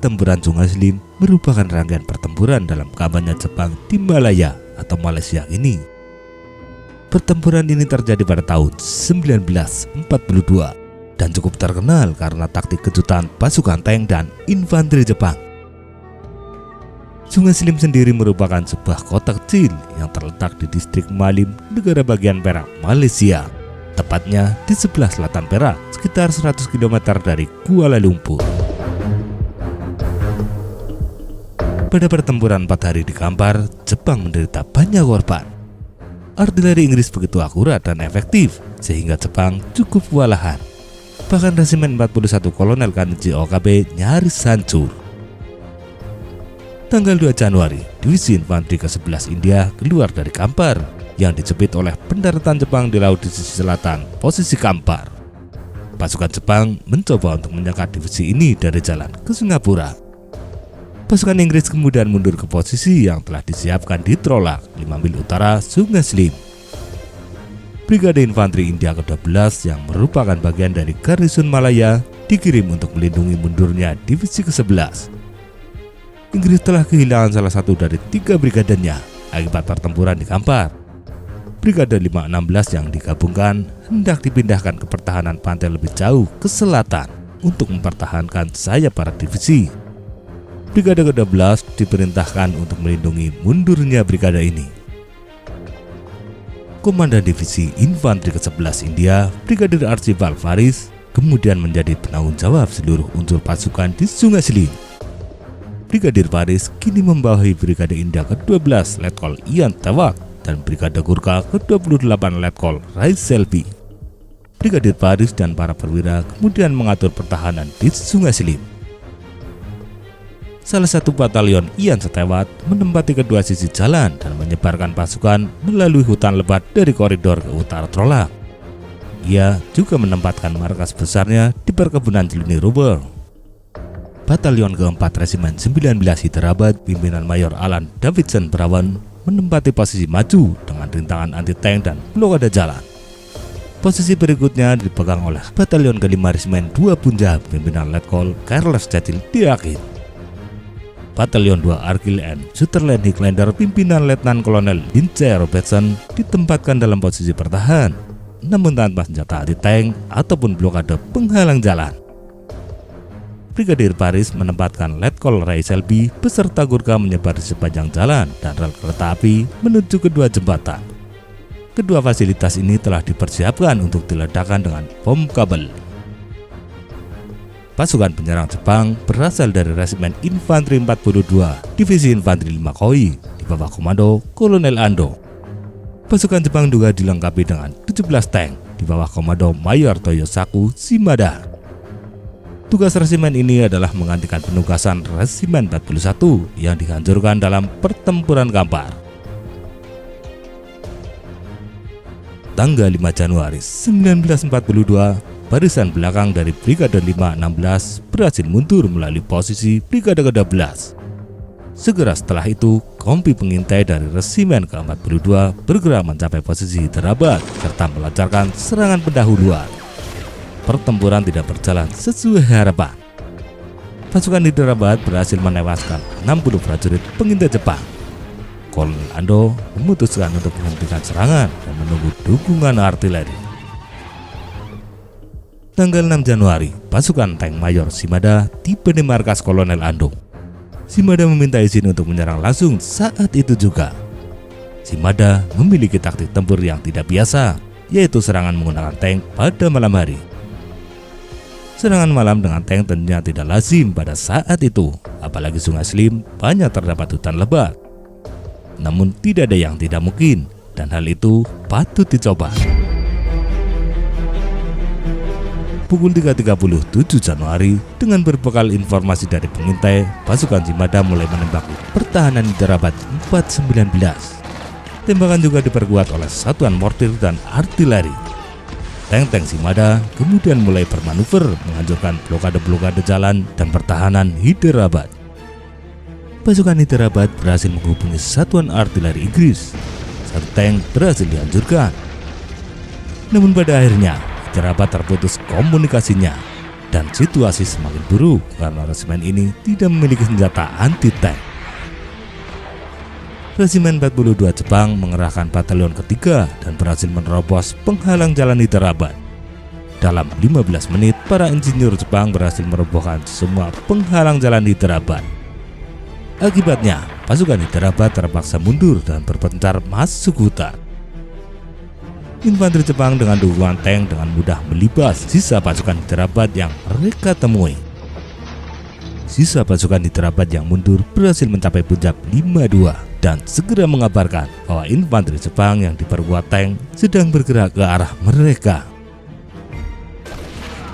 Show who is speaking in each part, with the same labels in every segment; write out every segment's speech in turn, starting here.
Speaker 1: Pertempuran Sungai Selim merupakan rangkaian pertempuran dalam kampanye Jepang di Malaya atau Malaysia ini. Pertempuran ini terjadi pada tahun 1942 dan cukup terkenal karena taktik kejutan pasukan tank dan infanteri Jepang. Sungai Selim sendiri merupakan sebuah kota kecil yang terletak di distrik Malim, negara bagian Perak, Malaysia. Tepatnya di sebelah selatan Perak, sekitar 100 km dari Kuala Lumpur. Pada pertempuran 4 hari di Kampar, Jepang menderita banyak korban. Artileri Inggris begitu akurat dan efektif sehingga Jepang cukup kewalahan. Bahkan resimen 41 Kolonel Kanichi Okabe nyaris hancur. Tanggal 2 Januari, Divisi Infanteri ke-11 India keluar dari Kampar yang dijepit oleh pendaratan Jepang di laut di sisi selatan, posisi Kampar. Pasukan Jepang mencoba untuk menyekat divisi ini dari jalan ke Singapura. Pasukan Inggris kemudian mundur ke posisi yang telah disiapkan di Trolak, 5 mil utara Sungai Selim. Brigade Infanteri India ke-12 yang merupakan bagian dari Garnison Malaya dikirim untuk melindungi mundurnya divisi ke-11. Inggris telah kehilangan salah satu dari 3 brigadenya akibat pertempuran di Kampar. Brigade 516 yang digabungkan hendak dipindahkan ke pertahanan pantai lebih jauh ke selatan untuk mempertahankan sayap para divisi. Brigade ke-12 diperintahkan untuk melindungi mundurnya brigade ini. Komandan Divisi Infanteri ke-11 India, Brigadir Archibald Faris, kemudian menjadi penanggung jawab seluruh unsur pasukan di Sungai Selim. Brigadir Faris kini membawahi Brigade India ke-12 Letkol Ian Tewak dan Brigade Gurkha ke-28 Letkol Rai Selby. Brigadir Faris dan para perwira kemudian mengatur pertahanan di Sungai Selim. Salah satu batalion Ian Setewat menempati kedua sisi jalan dan menyebarkan pasukan melalui hutan lebat dari koridor ke utara Trolak. Ia juga menempatkan markas besarnya di perkebunan Jeluni Rubber. Batalion ke-4 Resimen 19 Hyderabad pimpinan Mayor Alan Davidson Brawan menempati posisi maju dengan rintangan anti-tank dan blokade jalan. Posisi berikutnya dipegang oleh Batalion ke-5 Resimen 2 Punjab pimpinan Letkol Carlos Cecil Diakit. Batalion 2 Argyll and Sutherland Highlander pimpinan Letnan Kolonel Lindsay Robertson ditempatkan dalam posisi bertahan, namun tanpa senjata anti-tank ataupun blokade penghalang jalan. Brigadir Faris menempatkan Letkol Rai Selby beserta Gurkha menyebar di sepanjang jalan dan rel kereta api menuju kedua jembatan. Kedua fasilitas ini telah dipersiapkan untuk diledakkan dengan bom kabel. Pasukan penyerang Jepang berasal dari Resimen Infanteri 42, Divisi Infanteri 5 Koi di bawah komando Kolonel Ando. Pasukan Jepang juga dilengkapi dengan 17 tank di bawah komando Mayor Toyosaku Shimada. Tugas resimen ini adalah menggantikan penugasan Resimen 41 yang dihancurkan dalam pertempuran Kampar. Tanggal 5 Januari 1942, barisan belakang dari Brigade 516 berhasil mundur melalui posisi Brigade ke-12. Segera setelah itu, kompi pengintai dari Resimen ke-42 bergerak mencapai posisi Hyderabad serta melancarkan serangan pendahuluan. Pertempuran tidak berjalan sesuai harapan. Pasukan Hyderabad berhasil menewaskan 60 prajurit pengintai Jepang. Kolonel Ando memutuskan untuk menghentikan serangan dan menunggu dukungan artileri. Tanggal 6 Januari, pasukan tank Mayor Shimada tiba di markas Kolonel Ando. Shimada meminta izin untuk menyerang langsung saat itu juga. Shimada memiliki taktik tempur yang tidak biasa, yaitu serangan menggunakan tank pada malam hari. Serangan malam dengan tank tentunya tidak lazim pada saat itu, apalagi Sungai Selim banyak terdapat hutan lebat. Namun tidak ada yang tidak mungkin, dan hal itu patut dicoba. Pukul 3.37 Januari, dengan berbekal informasi dari pengintai, pasukan Shimada mulai menembaki pertahanan Hyderabad 419. Tembakan juga diperkuat oleh satuan mortir dan artileri. Tank-tank Shimada kemudian mulai bermanuver menghancurkan blokade-blokade jalan dan pertahanan Hyderabad. Pasukan Hyderabad berhasil menghubungi satuan artileri Inggris. Satu tank berhasil dihancurkan. Namun pada akhirnya Hyderabad terputus komunikasinya dan situasi semakin buruk karena resimen ini tidak memiliki senjata anti-tank. Resimen 42 Jepang mengerahkan batalion ketiga dan berhasil menerobos penghalang jalan Hyderabad. Dalam 15 menit, para insinyur Jepang berhasil merobohkan semua penghalang jalan Hyderabad. Akibatnya, pasukan Hyderabad terpaksa mundur dan berpencar masuk hutan. Infanteri Jepang dengan dukungan tank dengan mudah melibas sisa pasukan Hyderabad yang mereka temui. Sisa pasukan Hyderabad yang mundur berhasil mencapai Punjab 52 dan segera mengabarkan bahwa infanteri Jepang yang diperkuat tank sedang bergerak ke arah mereka.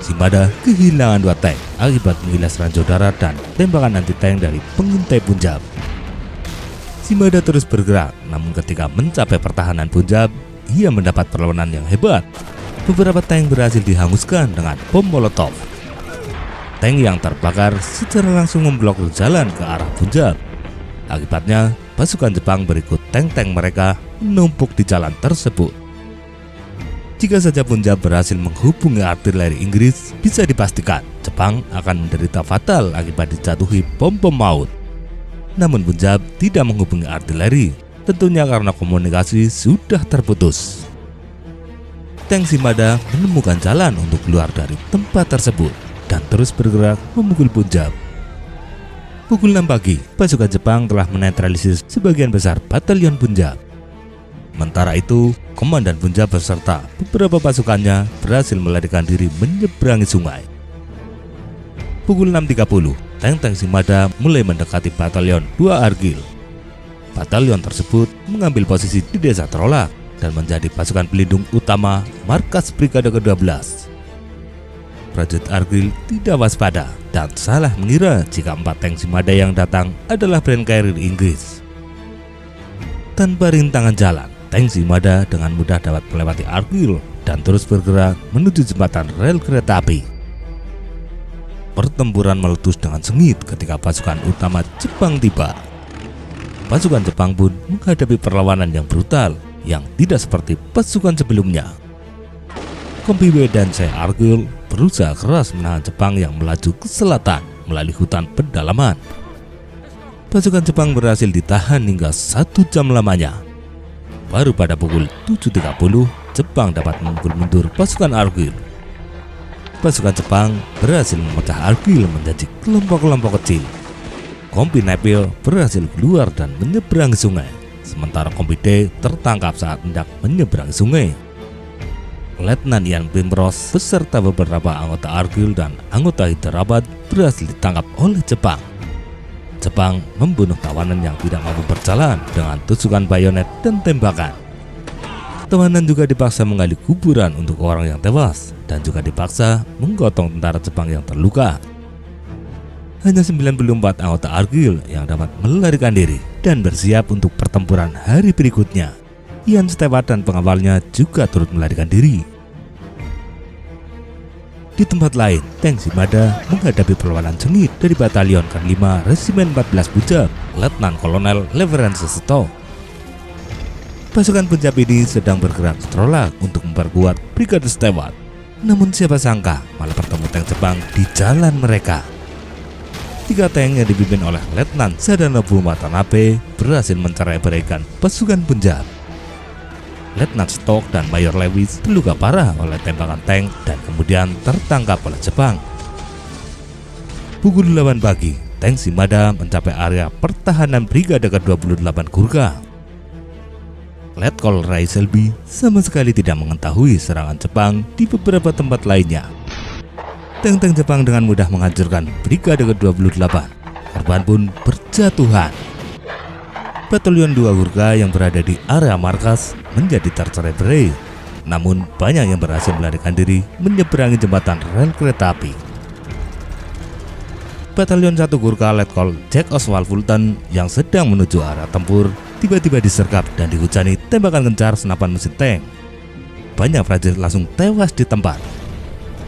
Speaker 1: Shimada kehilangan 2 tank akibat mengilas ranjau darat dan tembakan anti-tank dari pengintai Punjab. Shimada terus bergerak, namun ketika mencapai pertahanan Punjab, ia mendapat perlawanan yang hebat. Beberapa tank berhasil dihanguskan dengan bom Molotov. Tank yang terbakar secara langsung memblokir jalan ke arah Punjab. Akibatnya, pasukan Jepang berikut tank-tank mereka menumpuk di jalan tersebut. Jika saja Punjab berhasil menghubungi artileri Inggris, bisa dipastikan Jepang akan menderita fatal akibat dijatuhi bom-bom maut. Namun Punjab tidak menghubungi artileri, tentunya karena komunikasi sudah terputus. Tank Shimada menemukan jalan untuk keluar dari tempat tersebut dan terus bergerak memukul Punjab. Pukul 6 pagi, pasukan Jepang telah menetralisir sebagian besar batalion Punjab. Sementara itu, komandan Punjab beserta beberapa pasukannya berhasil melarikan diri menyeberangi sungai. Pukul 6.30, tank-tank Shimada mulai mendekati batalion 2 Argyll. Batalion tersebut mengambil posisi di desa Trolak dan menjadi pasukan pelindung utama markas Brigade ke-12. Prajurit Argyll tidak waspada dan salah mengira jika 4 tank Shimada yang datang adalah brand carrier Inggris. Tanpa rintangan jalan, tank Shimada dengan mudah dapat melewati Argyll dan terus bergerak menuju jembatan rel kereta api. Pertempuran meletus dengan sengit ketika pasukan utama Jepang tiba. Pasukan Jepang pun menghadapi perlawanan yang brutal yang tidak seperti pasukan sebelumnya. Kompi W dan Syekh Argyll berusaha keras menahan Jepang yang melaju ke selatan melalui hutan pedalaman. Pasukan Jepang berhasil ditahan hingga 1 jam lamanya. Baru pada pukul 7.30, Jepang dapat memukul mundur pasukan Argyll. Pasukan Jepang berhasil memecah Argyll menjadi kelompok-kelompok kecil. Kompi Nepil berhasil keluar dan menyeberangi sungai, sementara Kompi D tertangkap saat hendak menyeberangi sungai. Letnan Ian Primrose beserta beberapa anggota Argyll dan anggota Hyderabad berhasil ditangkap oleh Jepang. Jepang membunuh tawanan yang tidak mampu berjalan dengan tusukan bayonet dan tembakan. Tawanan juga dipaksa menggali kuburan untuk orang yang tewas dan juga dipaksa menggotong tentara Jepang yang terluka. Hanya 94 anggota Argyll yang dapat melarikan diri dan bersiap untuk pertempuran hari berikutnya. Ian Stewart dan pengawalnya juga turut melarikan diri. Di tempat lain, tank Shimada menghadapi perlawanan sengit dari batalion ke-5 Resimen 14 Punjab, Letnan Kolonel Leverance Seto. Pasukan Punjab ini sedang bergerak Trolak untuk memperkuat Brigade Stewart. Namun siapa sangka malah bertemu tank Jepang di jalan mereka. 3 tank yang dipimpin oleh Letnan Sadanobu Watanabe berhasil mencerai-beraikan pasukan Punjab. Letnan Stock dan Mayor Lewis terluka parah oleh tembakan tank dan kemudian tertangkap oleh Jepang. Pukul 8 pagi, tank Shimada mencapai area pertahanan Brigade ke-28 Gurkha. Letkol Ray Selby sama sekali tidak mengetahui serangan Jepang di beberapa tempat lainnya. Tank-tank Jepang dengan mudah menghancurkan Brigade ke-28. Korban pun berjatuhan. Batalion 2 Gurkha yang berada di area markas menjadi tercerai-berai. Namun banyak yang berhasil melarikan diri menyeberangi jembatan rel kereta api. Batalion 1 Gurkha Letkol Jack Oswald Fulton yang sedang menuju area tempur tiba-tiba disergap dan dihujani tembakan gencar senapan mesin tank. Banyak prajurit langsung tewas di tempat.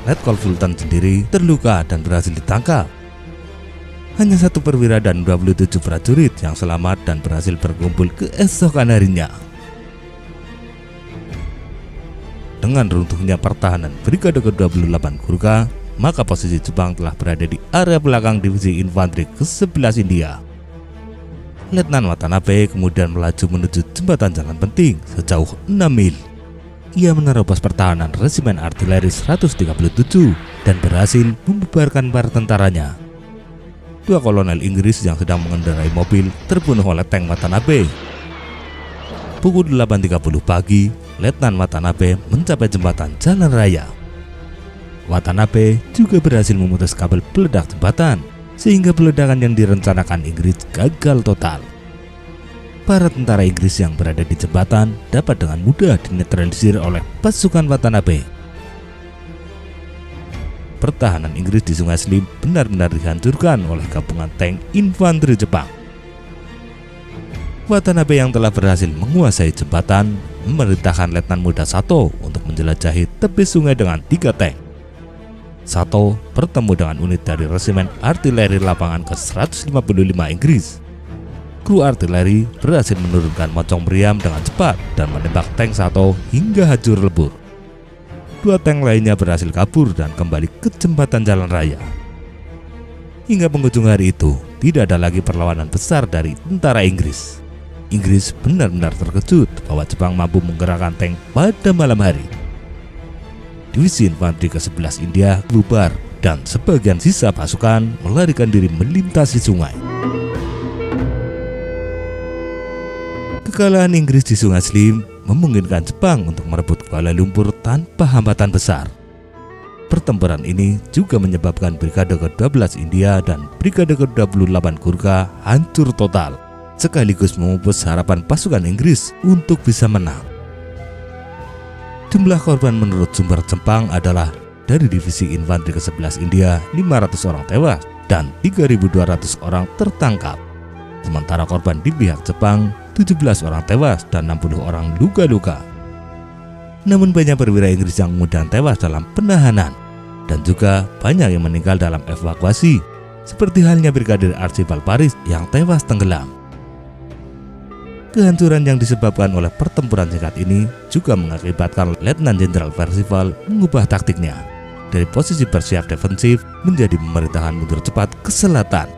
Speaker 1: Letkol Fulton sendiri terluka dan berhasil ditangkap. Hanya 1 perwira dan 27 prajurit yang selamat dan berhasil berkumpul keesokan harinya. Dengan runtuhnya pertahanan Brigade ke-28 Gurkha, maka posisi Jepang telah berada di area belakang divisi infanteri ke-11 India. Letnan Watanabe kemudian melaju menuju jembatan jalan penting sejauh 6 mil. Ia menerobos pertahanan resimen artileri 137 dan berhasil membubarkan para tentaranya. Dua kolonel Inggris yang sedang mengendarai mobil terbunuh oleh tank Watanabe. Pukul 8.30 pagi, Letnan Watanabe mencapai jembatan jalan raya. Watanabe juga berhasil memutus kabel peledak jembatan, sehingga peledakan yang direncanakan Inggris gagal total. Para tentara Inggris yang berada di jembatan dapat dengan mudah dinetralisir oleh pasukan Watanabe. Pertahanan Inggris di Sungai Slim benar-benar dihancurkan oleh gabungan tank infanteri Jepang. Watanabe yang telah berhasil menguasai jembatan memerintahkan Letnan Muda Sato untuk menjelajahi tepi sungai dengan 3 tank. Sato bertemu dengan unit dari resimen artileri lapangan ke-155 Inggris. Kru artileri berhasil menurunkan moncong meriam dengan cepat dan menembak tank Sato hingga hancur lebur. 2 tank lainnya berhasil kabur dan kembali ke jembatan jalan raya. Hingga penghujung hari itu, tidak ada lagi perlawanan besar dari tentara Inggris. Inggris benar-benar terkejut bahwa Jepang mampu menggerakkan tank pada malam hari. Divisi infanteri ke-11 India bubar dan sebagian sisa pasukan melarikan diri melintasi sungai. Kekalahan Inggris di Sungai Slim memungkinkan Jepang untuk merebut Kuala Lumpur tanpa hambatan besar. Pertempuran ini juga menyebabkan Brigade ke-12 India dan Brigade ke-28 Gurkha hancur total, sekaligus memupus harapan pasukan Inggris untuk bisa menang. Jumlah korban menurut sumber Jepang adalah dari divisi infanteri ke-11 India 500 orang tewas dan 3.200 orang tertangkap. Sementara korban di pihak Jepang 17 orang tewas dan 60 orang luka-luka. Namun banyak perwira Inggris yang kemudian tewas dalam penahanan dan juga banyak yang meninggal dalam evakuasi, seperti halnya Brigadir Archibald Paris yang tewas tenggelam. Kehancuran yang disebabkan oleh pertempuran singkat ini juga mengakibatkan Letnan Jenderal Percival mengubah taktiknya dari posisi bersiap defensif menjadi pemerintahan mundur cepat ke selatan.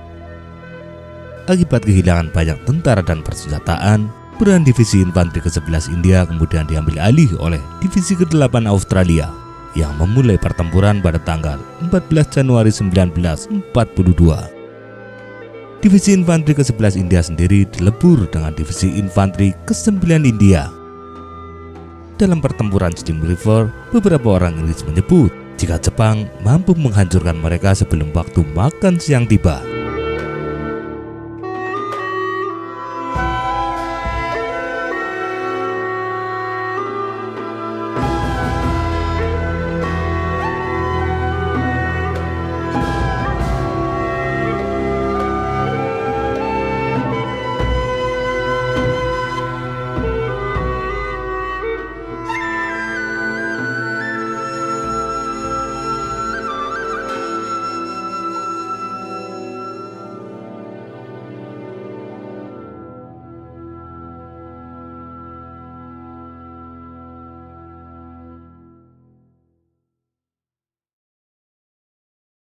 Speaker 1: Akibat kehilangan banyak tentara dan persenjataan, peran divisi infanteri ke-11 India kemudian diambil alih oleh divisi ke-8 Australia yang memulai pertempuran pada tanggal 14 Januari 1942. Divisi infanteri ke-11 India sendiri dilebur dengan divisi infanteri ke-9 India. Dalam pertempuran Steam River, beberapa orang Inggris menyebut jika Jepang mampu menghancurkan mereka sebelum waktu makan siang tiba.